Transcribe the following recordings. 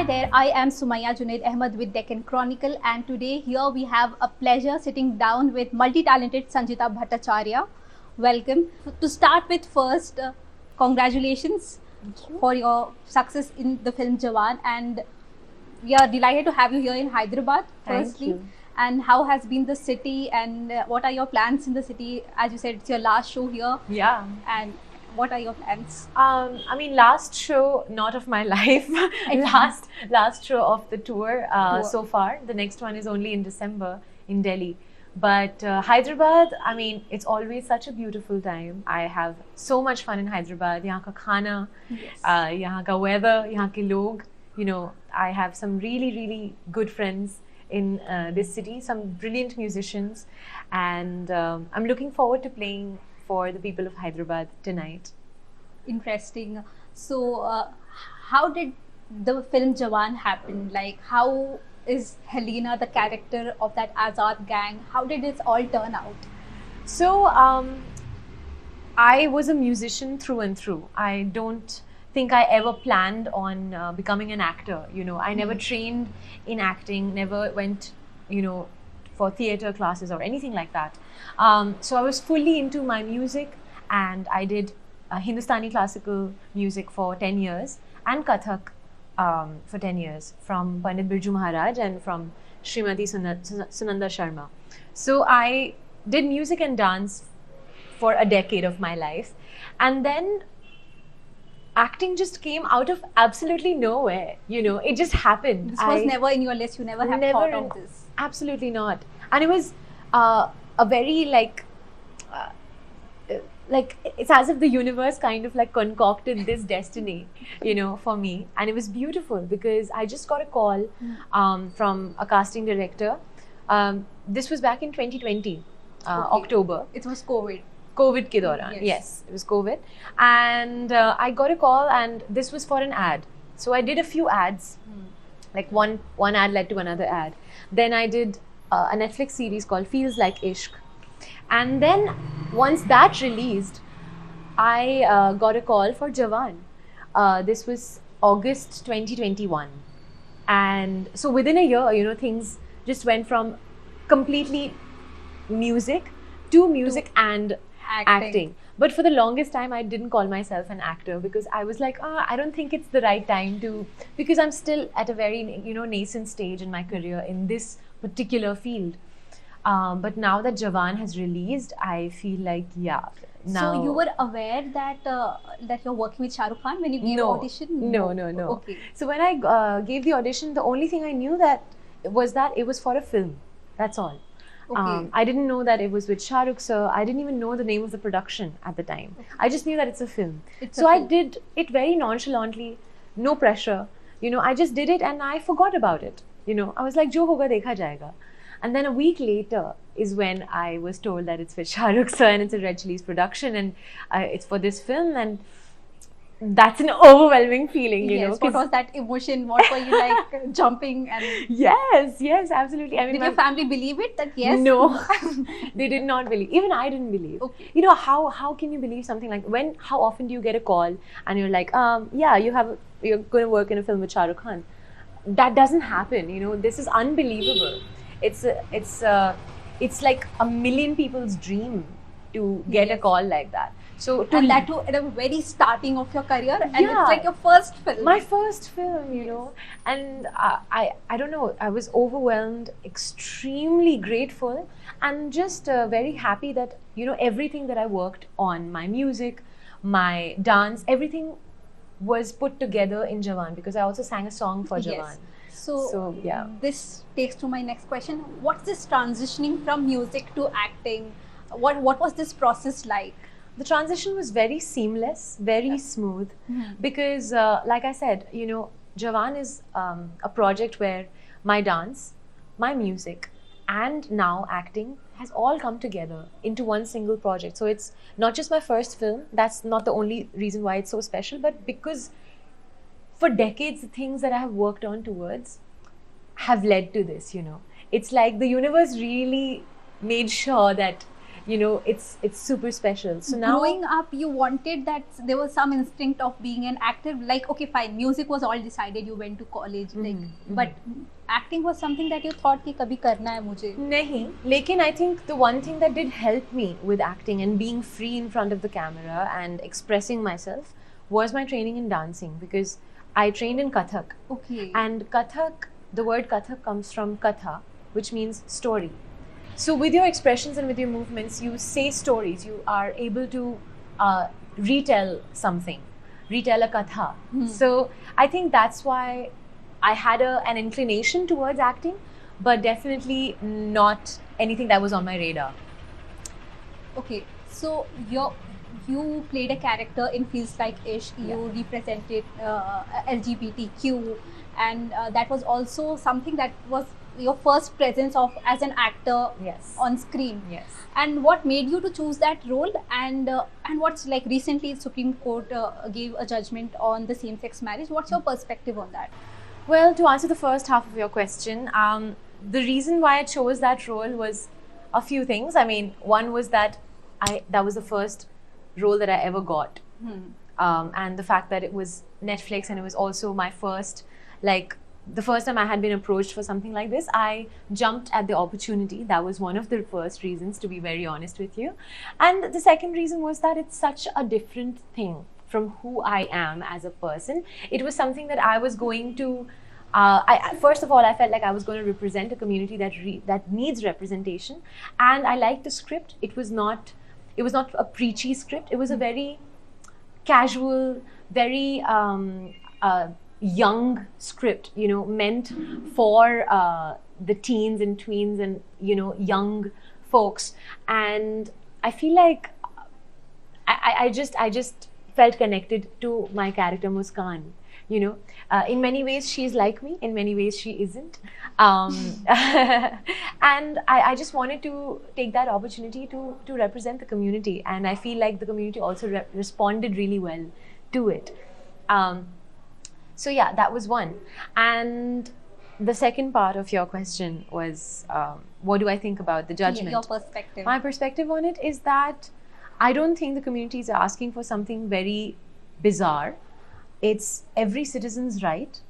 Hi there, I am Sumaya Junaid Ahmed with Deccan Chronicle, and today here we have a pleasure sitting down with multi-talented Sanjeeta Bhattacharya. Welcome. To start with, first, congratulations for your success in the film Jawaan, and we are delighted to have you here in Hyderabad. Firstly, Thank you. and how has been the city, and what are your plans in the city? As you said, it's your last show here, Yeah. and what are your plans? I mean, last show, not of my life. last show of the tour so far. The next one is only in December in Delhi. But Hyderabad, I mean, it's always such a beautiful time. I have so much fun in Hyderabad. Yahan ka khana, Yes. yahan ka weather, yahan ke log. You know, I have some really, really good friends in this city, some brilliant musicians. And I'm looking forward to playing for the people of Hyderabad tonight. Interesting. So, how did the film Jawaan happen? Like, how is Helena the character of that Azad gang? How did it all turn out? So, I was a musician through and through. I don't think I ever planned on becoming an actor. You know, I never trained in acting, never went, for theatre classes or anything like that. So I was fully into my music, and I did Hindustani classical music for 10 years and Kathak for 10 years from Pandit Birju Maharaj and from Srimati Sunanda Sharma. So I did music and dance for a decade of my life, and then acting just came out of absolutely nowhere. It just happened. This was never in your list. You never have thought of this. Absolutely not. And it was a very like it's as if the universe kind of like concocted this destiny, for me. And it was beautiful because I just got a call from a casting director. This was back in 2020, October. It was COVID. COVID ke dauran. Yes, it was COVID. And I got a call, and this was for an ad. So I did a few ads. Like one ad led to another ad. Then I did a Netflix series called Feels Like Ishq. And then once that released, I got a call for Jawaan. This was August 2021. And so within a year, things just went from completely music to music and acting. But for the longest time, I didn't call myself an actor because I was like, I don't think it's the right time to, because I'm still at a very, nascent stage in my career in this particular field. But now that Jawaan has released, I feel like, now. So you were aware that that you're working with Shah Rukh Khan when you gave audition? No. Okay. So when I gave the audition, the only thing I knew that it was for a film. That's all. Okay. I didn't know that it was with Shah Rukh sir. I didn't even know the name of the production at the time. Okay. I just knew that it's a film. I did it very nonchalantly, no pressure. I just did it and I forgot about it. I was like, jo hoga dekha jayega. And then a week later is when I was told that it's with Shah Rukh sir and it's a Red Chillies production and it's for this film, and that's an overwhelming feeling, Yes, what was that emotion? What were you like jumping? And Yes, absolutely. I mean, did your family believe it? That yes? No, they did not believe. Even I didn't believe. Okay. How can you believe something like how often do you get a call and you're like, you're going to work in a film with Shah Rukh Khan? That doesn't happen. This is unbelievable. It's like a million people's dream to get a call like that. So that too at the very starting of your career, and it's like your first film. My first film, and I don't know. I was overwhelmed, extremely grateful, and just very happy that everything that I worked on, my music, my dance, everything was put together in Jawaan because I also sang a song for Jawaan. So yeah, this takes to my next question. What's this transitioning from music to acting? What was this process like? The transition was very seamless, very smooth, because like I said, Jawaan is a project where my dance, my music, and now acting has all come together into one single project. So it's not just my first film. That's not the only reason why it's so special, but because for decades, the things that I have worked on towards have led to this, It's like the universe really made sure that it's super special. So now, growing up, you wanted that, there was some instinct of being an actor, like, okay, fine, music was all decided, you went to college, like, but acting was something that you thought कि कभी करना है मुझे. नहीं, लेकिन I think the one thing that did help me with acting and being free in front of the camera and expressing myself was my training in dancing, because I trained in Kathak. Okay. And Kathak, the word Kathak comes from Katha, which means story. So with your expressions and with your movements, you say stories. You are able to retell something, retell a katha. So I think that's why I had an inclination towards acting, but definitely not anything that was on my radar. Okay, so you played a character in Feels Like Ish. You represented LGBTQ, and that was also something that was your first presence of as an actor on screen. Yes. And what made you to choose that role? And what's like recently Supreme Court gave a judgment on the same-sex marriage. What's your perspective on that? Well, to answer the first half of your question, the reason why I chose that role was a few things. I mean, one was that that was the first role that I ever got, and the fact that it was Netflix, and it was also my first, like, the first time I had been approached for something like this, I jumped at the opportunity. That was one of the first reasons, to be very honest with you. And the second reason was that it's such a different thing from who I am as a person. It was something that I was going to, first of all, I felt like I was going to represent a community that needs representation. And I liked the script. It was not a preachy script. It was a very casual, very young script, meant for the teens and tweens and, young folks. And I feel like I just felt connected to my character Muskan. In many ways she's like me, in many ways she isn't. And I just wanted to take that opportunity to represent the community, and I feel like the community also responded really well to it. So yeah, that was one. And the second part of your question was, what do I think about the judgment? Your perspective. My perspective on it is that I don't think the community is asking for something very bizarre. It's every citizen's right.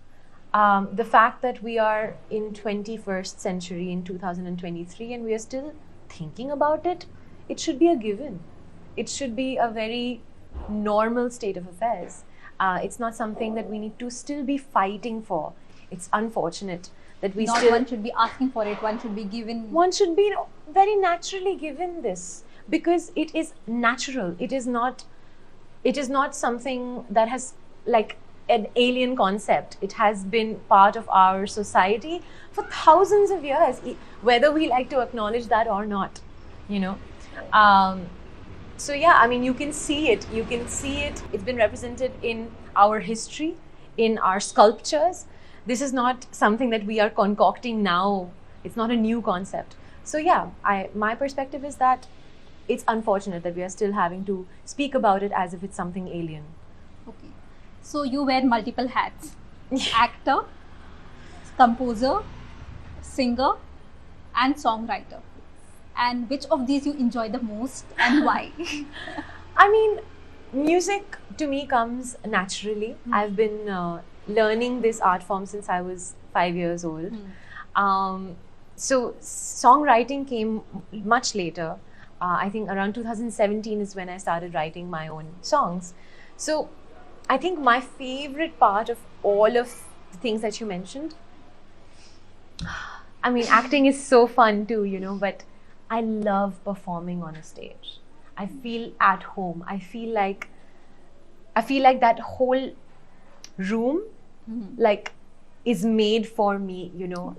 The fact that we are in 21st century, in 2023, and we are still thinking about it, it should be a given. It should be a very normal state of affairs. It's not something that we need to still be fighting for. It's unfortunate that we one should be asking for it, one should be given. One should be very naturally given this, because it is natural. It is not something that has like an alien concept. It has been part of our society for thousands of years, whether we like to acknowledge that or not, So yeah, I mean, you can see it. It's been represented in our history, in our sculptures. This is not something that we are concocting now. It's not a new concept. So yeah, my perspective is that it's unfortunate that we are still having to speak about it as if it's something alien. Okay. So you wear multiple hats. Actor, composer, singer, and songwriter. And which of these you enjoy the most and why? I mean, music to me comes naturally. I've been learning this art form since I was 5 years old. So songwriting came much later. I think around 2017 is when I started writing my own songs. So I think my favorite part of all of the things that you mentioned, I mean, acting is so fun too, but I love performing on a stage. I feel at home. I feel like that whole room like is made for me,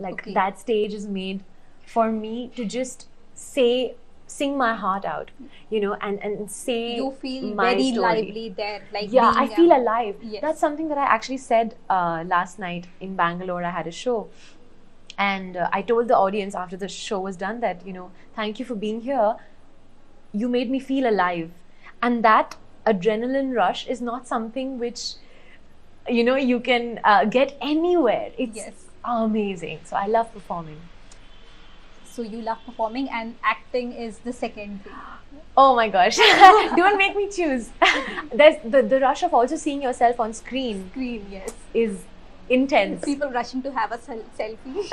Okay. That stage is made for me to just sing my heart out, and say You feel my very story. lively there. Like Yeah, being I feel alive. Yes. That's something that I actually said last night in Bangalore. I had a show. And I told the audience after the show was done that, thank you for being here. You made me feel alive. And that adrenaline rush is not something which, you can get anywhere. It's amazing. So I love performing. So you love performing, and acting is the second thing. Oh my gosh. Don't make me choose. There's the rush of also seeing yourself on screen. Yes. Is intense. People rushing to have a selfie.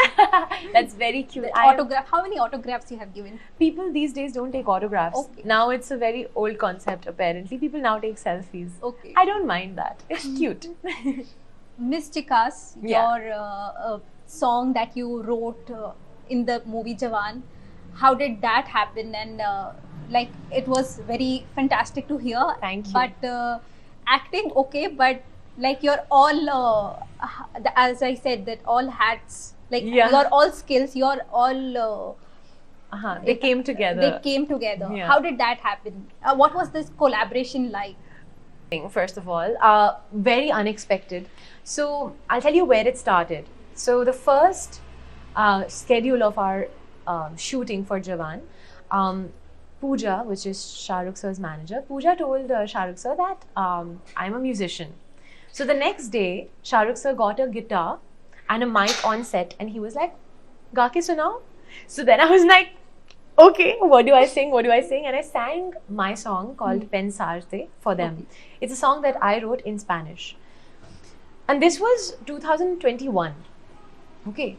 That's very cute. Autograph. How many autographs you have given? People these days don't take autographs. Okay. Now it's a very old concept apparently. People now take selfies. Okay. I don't mind that. It's cute. Miss Chikas, your song that you wrote in the movie Jawaan, how did that happen? And like, it was very fantastic to hear. Thank you. But acting, okay, but like you're all, as I said, that all hats, like you're all skills, you're all... They came together. They came together. Yeah. How did that happen? What was this collaboration like? First of all, very unexpected. So I'll tell you where it started. So the first schedule of our shooting for Jawaan, Pooja, which is Shah Rukh sir's manager, Pooja told Shah Rukh sir that I'm a musician. So the next day, Shah Rukh sir got a guitar and a mic on set, and he was like, "Ga ke sunao." So then I was like, okay, what do I sing? What do I sing? And I sang my song called Pensarte for them. Okay. It's a song that I wrote in Spanish. And this was 2021. Okay.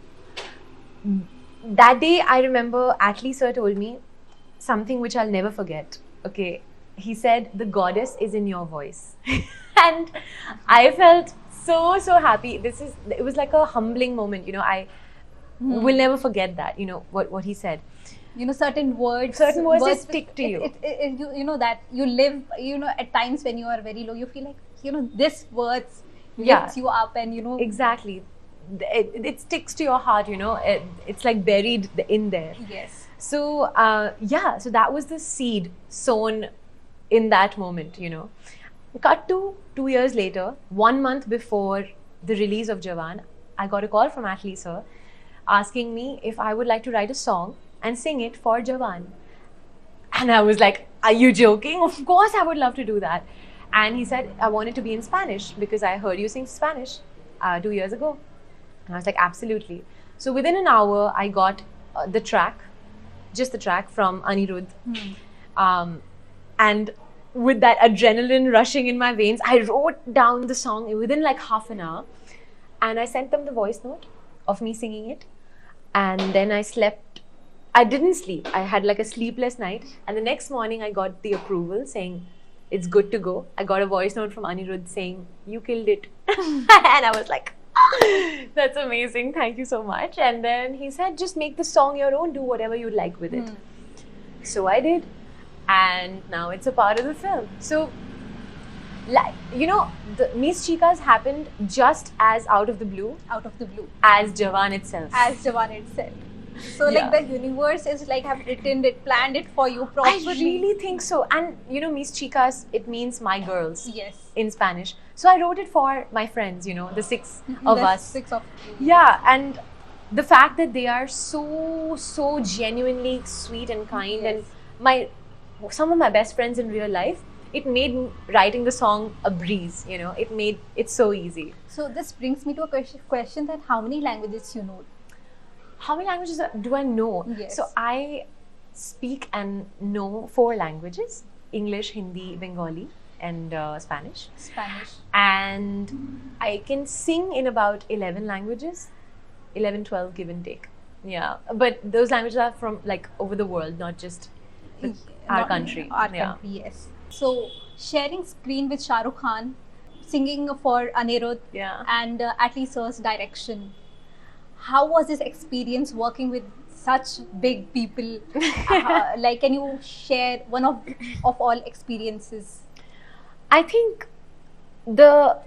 That day, I remember Atlee sir told me something which I'll never forget. Okay. He said, "The goddess is in your voice." And I felt so happy. It was like a humbling moment. You know, I will never forget that, you know, what he said. You know, certain words just stick to you. You know that you live, you know, at times when you are very low, you feel like, you know, this words lifts you up, and you know. Exactly. It sticks to your heart, you know, it's like buried in there. Yes. So, so that was the seed sown in that moment, you know. Cut to 2 years later, 1 month before the release of Jawaan, I got a call from Atlee sir asking me if I would like to write a song and sing it for Jawaan. And I was like, are you joking? Of course I would love to do that. And he said, I want it to be in Spanish because I heard you sing Spanish 2 years ago. And I was like, absolutely. So within an hour, I got the track, just the track from Anirudh. And with that adrenaline rushing in my veins, I wrote down the song within like half an hour. And I sent them the voice note of me singing it. And then I slept. I didn't sleep. I had like a sleepless night. And the next morning, I got the approval saying, it's good to go. I got a voice note from Anirudh saying, you killed it. And I was like, that's amazing. Thank you so much. And then he said, just make the song your own. Do whatever you like with it. So I did. And now it's a part of the film. So, like, you know, the Miss Chikas happened just as out of the blue. As Jawaan itself. So like the universe is like have written it, planned it for you properly. I really think so. And you know, Miss Chicas, it means my girls. Yes. In Spanish. So I wrote it for my friends, you know, the six of us. 6 of you. Yeah, and the fact that they are so genuinely sweet and kind, and some of my best friends in real life, it made writing the song a breeze, you know, it made it so easy. So this brings me to a question that how many languages you know? How many languages do I know? Yes. So I speak and know 4 languages: English, Hindi, Bengali, and Spanish. And I can sing in about 11 languages, 11, 12 give and take. Yeah, but those languages are from like over the world, not just our country. Country, yes. So sharing screen with Shah Rukh Khan, singing for Anirudh, and Atlee sir's direction. How was this experience working with such big people? Like, can you share one of all experiences? I think the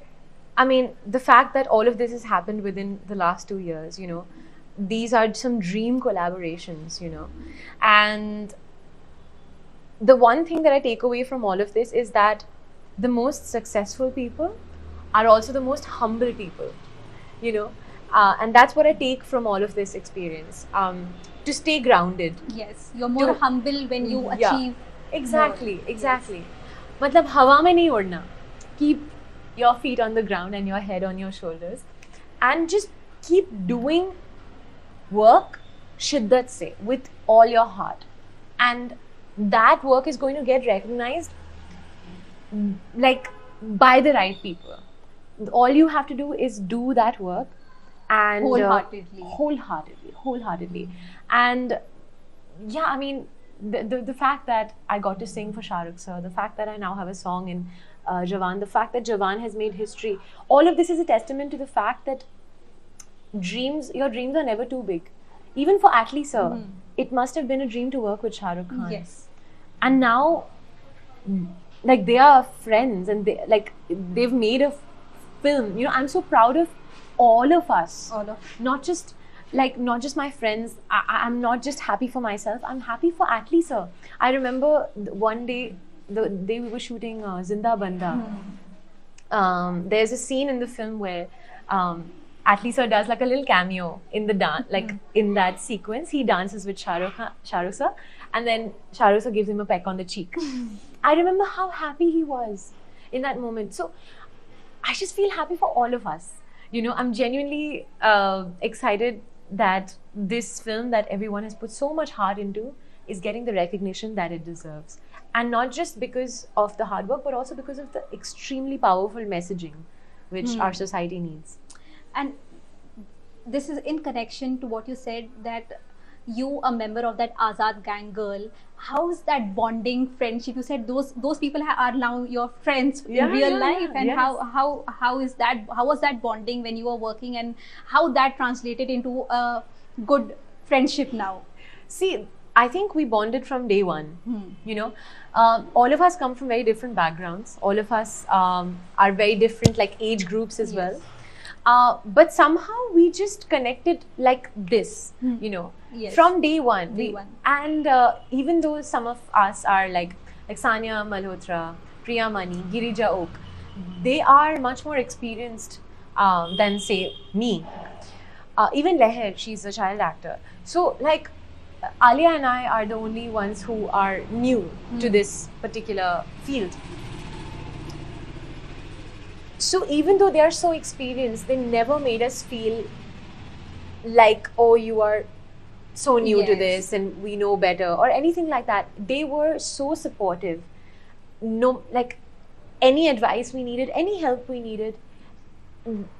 fact that all of this has happened within the last 2 years, you know, these are some dream collaborations, you know. And the one thing that I take away from all of this is that the most successful people are also the most humble people, you know. And that's what I take from all of this experience. To stay grounded. Yes, you're more humble when you achieve. Exactly. Matlab, hawa mein nahi udna. Keep your feet on the ground and your head on your shoulders. And just keep doing work shiddat se, with all your heart. And that work is going to get recognized like by the right people. All you have to do is do that work and wholeheartedly. And yeah, I mean, the fact that I got to sing for Shah Rukh sir, the fact that I now have a song in Jawaan, the fact that Jawaan has made history, all of this is a testament to the fact that your dreams are never too big. Even for Atlee sir, it must have been a dream to work with Shah Rukh Khan. Yes. And now, like, they are friends and they've made a film. You know, I'm so proud of all of us. Not just my friends. I'm not just happy for myself. I'm happy for Atlee sir. I remember one day, the day we were shooting Zinda Banda. There's a scene in the film where Atlee sir does like a little cameo in the dance, like in that sequence. He dances with Shah Rukh sir, and then Shah Rukh sir gives him a peck on the cheek. I remember how happy he was in that moment. So I just feel happy for all of us. You know, I'm genuinely excited that this film that everyone has put so much heart into is getting the recognition that it deserves. And not just because of the hard work, but also because of the extremely powerful messaging which our society needs. And this is in connection to what you said, that you, a member of that Azad gang girl, how's that bonding friendship? You said those people are now your friends in real life, and yes. how was that bonding when you were working, and how that translated into a good friendship now? See, I think we bonded from day one. You know, all of us come from very different backgrounds. All of us are very different, like age groups as well. But somehow we just connected like this, you know, from day one. And even though some of us are like Sanya Malhotra, Priya Mani, Girija Oak, they are much more experienced than, say, me. Even Leher, she's a child actor. So, like, Alia and I are the only ones who are new to this particular field. So even though they are so experienced, they never made us feel like, oh, you are so new to this and we know better or anything like that. They were so supportive. No, like, any advice we needed, any help we needed,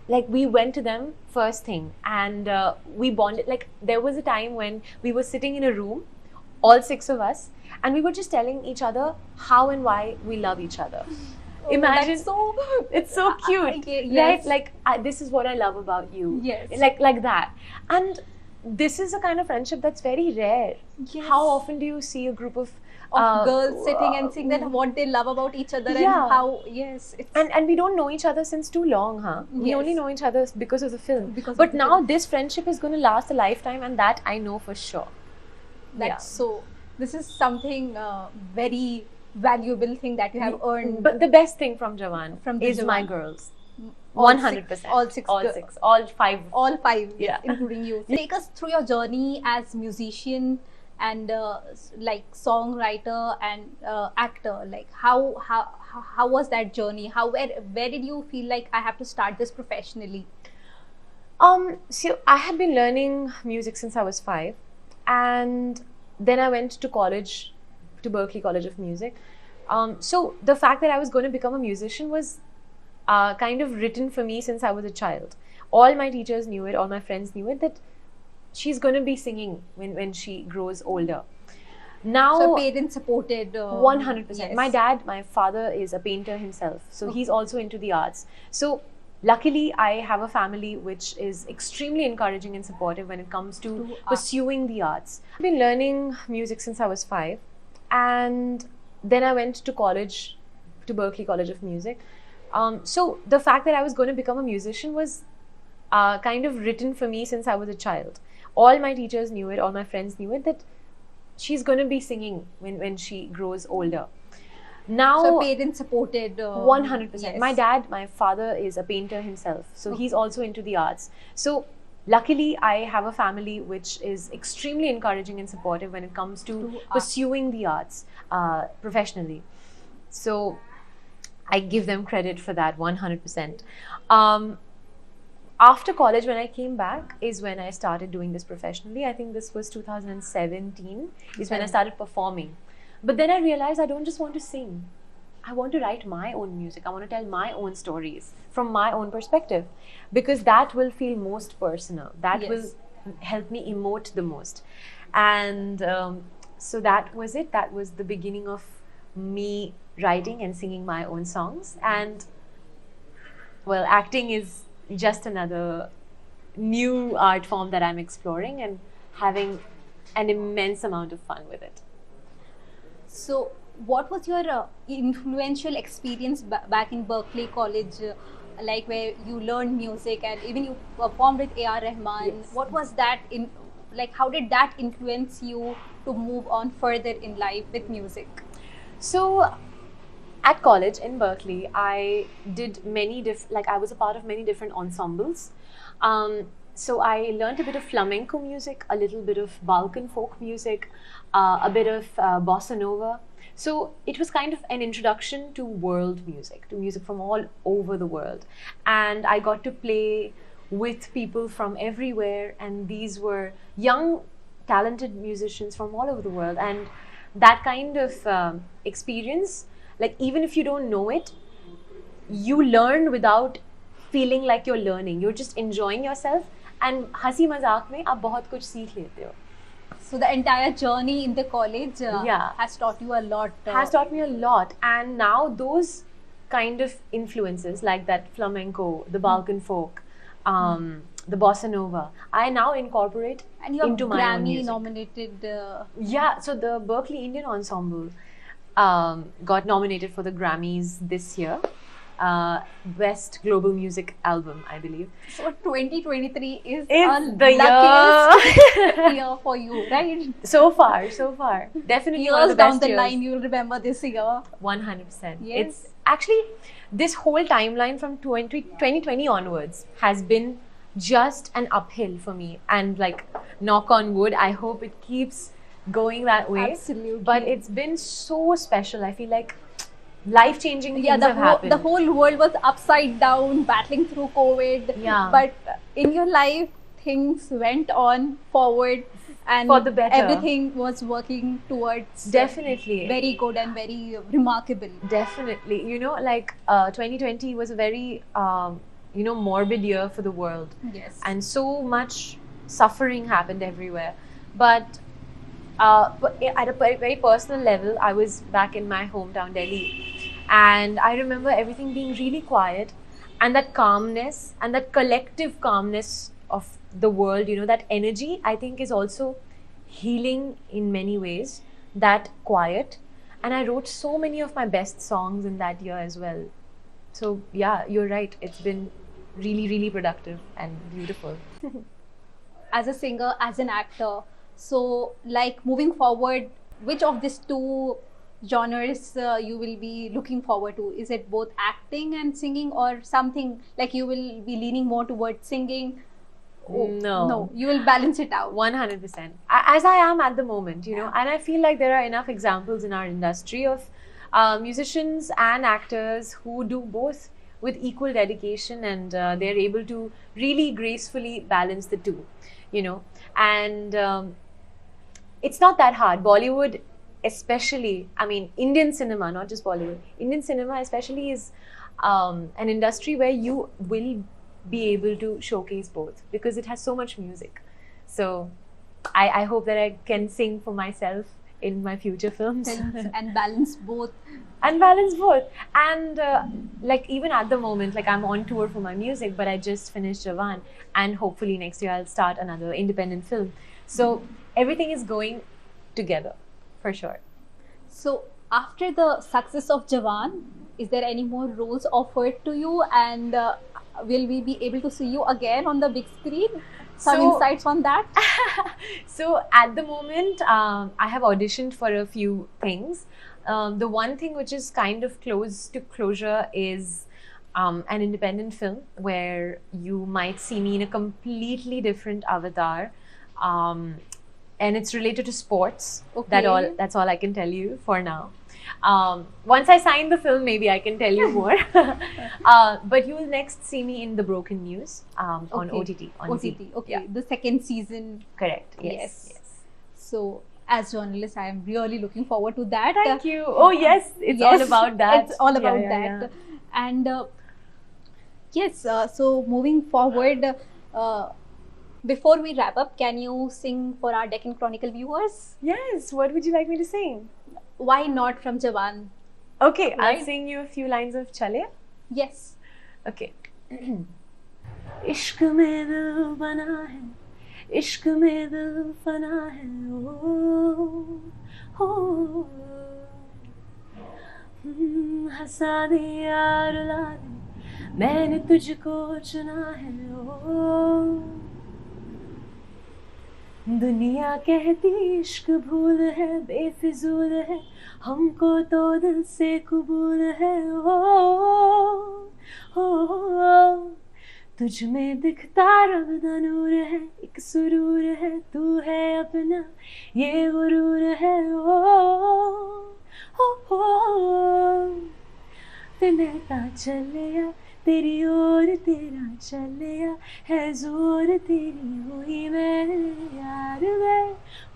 like, we went to them first thing, and we bonded. Like, there was a time when we were sitting in a room, all 6 of us, and we were just telling each other how and why we love each other. Imagine, it's so cute, right? Like, this is what I love about you. Like that. And this is a kind of friendship that's very rare. How often do you see a group of girls sitting and saying that what they love about each other, and how and we don't know each other since too long, huh? We only know each other because of the film. But now this friendship is going to last a lifetime, and that I know for sure. So this is something very valuable thing that you have earned. But the best thing from Jawaan is my girls. 100%. All six. All five. All five, including you. Take us through your journey as musician and like songwriter and actor. Like, how was that journey? Where did you feel like I have to start this professionally? So I had been learning music since I was 5, and then I went to college, to Berklee College of Music. So the fact that I was going to become a musician was kind of written for me since I was a child. All my teachers knew it, all my friends knew it, that she's going to be singing when she grows older. Now, so parents supported 100%. My father is a painter himself, so he's also into the arts. So luckily, I have a family which is extremely encouraging and supportive when it comes to pursuing the arts. I've been learning music since I was 5, and then I went to college, to Berklee College of Music. So the fact that I was going to become a musician was kind of written for me since I was a child. All my teachers knew it, all my friends knew it, that she's going to be singing when she grows older. Now, so parents supported 100%. My father is a painter himself, so he's also into the arts. So luckily, I have a family which is extremely encouraging and supportive when it comes to pursuing the arts professionally. So I give them credit for that 100%. after college, when I came back, is when I started doing this professionally. I think this was 2017 is when I started performing. But then I realized I don't just want to sing. I want to write my own music. I want to tell my own stories from my own perspective, because that will feel most personal. That will help me emote the most. And so that was it. That was the beginning of me writing and singing my own songs. And well, acting is just another new art form that I'm exploring and having an immense amount of fun with it. So, what was your influential experience back in Berkeley College, like where you learned music and even you performed with A.R. Rahman? Yes. What was that how did that influence you to move on further in life with music? So, at college in Berkeley, I did I was a part of many different ensembles. So I learned a bit of flamenco music, a little bit of Balkan folk music, a bit of bossa nova. So it was kind of an introduction to world music, to music from all over the world. And I got to play with people from everywhere, and these were young, talented musicians from all over the world. And that kind of experience, like even if you don't know it, you learn without feeling like you're learning. You're just enjoying yourself, and हंसी मजाक में आप बहुत कुछ सीख लेते हो. So the entire journey in the college has taught you a lot. Has taught me a lot. And now those kind of influences, like that flamenco, the Balkan folk, the bossa nova, I now incorporate into my own music. Grammy nominated. So the Berkeley Indian Ensemble got nominated for the Grammys this year. Best Global Music Album, I believe. So 2023 is the luckiest year for you, right? So far. Definitely one of the best down the years. line, you'll remember this year. 100%. Yes. It's actually, this whole timeline from 2020 onwards has been just an uphill for me. And like, knock on wood, I hope it keeps going that way. Absolutely. But it's been so special. I feel like life-changing things have happened. The whole world was upside down, battling through COVID. Yeah. But in your life, things went on forward, and for the better. Everything was working towards definitely very good and very remarkable. Definitely. 2020 was a very morbid year for the world. Yes. And so much suffering happened everywhere. But at a very personal level, I was back in my hometown, Delhi. And I remember everything being really quiet, and that calmness and that collective calmness of the world, that energy, I think is also healing in many ways, that quiet. And I wrote so many of my best songs in that year as well. So yeah, you're right. It's been really, really productive and beautiful. As a singer, as an actor, so like moving forward, which of these two genres you will be looking forward to? Is it both acting and singing, or something like you will be leaning more towards singing? No, you will balance it out. 100%. As I am at the moment, and I feel like there are enough examples in our industry of musicians and actors who do both with equal dedication, and they're able to really gracefully balance the two, and it's not that hard. Bollywood especially, Indian cinema, not just Bollywood, Indian cinema especially is an industry where you will be able to showcase both, because it has so much music. So I hope that I can sing for myself in my future films. And balance both. And like even at the moment, like I'm on tour for my music, but I just finished Jawaan, and hopefully next year I'll start another independent film. So everything is going together, for sure. So after the success of Jawaan, is there any more roles offered to you, and will we be able to see you again on the big screen? Some insights on that? So at the moment, I have auditioned for a few things. The one thing which is kind of close to closure is an independent film where you might see me in a completely different avatar. and it's related to sports. Okay. That's all I can tell you for now. Once I sign the film, maybe I can tell you more. But you will next see me in The Broken News on OTT. On OTT. Z. Okay. Yeah. The second season. Correct. Yes. So, as journalists, I am really looking forward to that. Thank you. Oh yes, it's all about that. It's all about that. And yes, so moving forward, before we wrap up, can you sing for our Deccan Chronicle viewers? Yes. What would you like me to sing? Why not from Jawaan? Okay, Right. I'll sing you a few lines of Chale. Yes. Okay. इश्क में दिल बना है, इश्क में दिल फना है, ओ हंसा दे यार रुला दे, मैंने तुझको चुना है, ओ दुनिया कहती इश्क भूल है, बेफिजूल है, हमको तो दिल से कबूल है, ओ तुझ में दिखता रब दा नूर है, एक सुरूर है, तू है अपना ये गुरूर है, ओ तेरा चलिया तेरी ओर तेरा चलिया है जोर तेरी हुई मेरे यार वे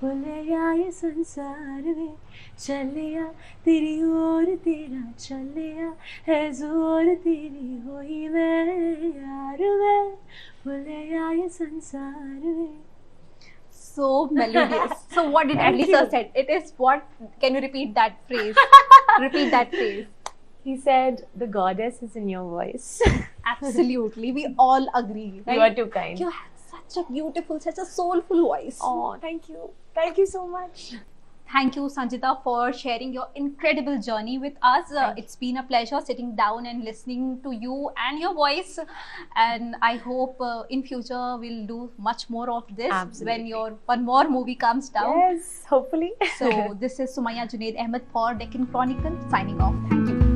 बोले या ये संसार में चलिया तेरी ओर तेरा चलिया है जोर तेरी हुई मेरे यार वे बोले या ये संसार में. So melodious. So what did Alisa said? It is what? Can you repeat that phrase? Repeat that phrase. He said, the goddess is in your voice. Absolutely. We all agree. Right? You are too kind. You have such a beautiful, such a soulful voice. Oh, thank you. Thank you so much. Thank you, Sanjeeta, for sharing your incredible journey with us. It's been a pleasure sitting down and listening to you and your voice. And I hope in future we'll do much more of this. Absolutely. When your one more movie comes down. Yes, hopefully. So this is Sumaya Junaid Ahmed for Deccan Chronicle signing off. Thank you.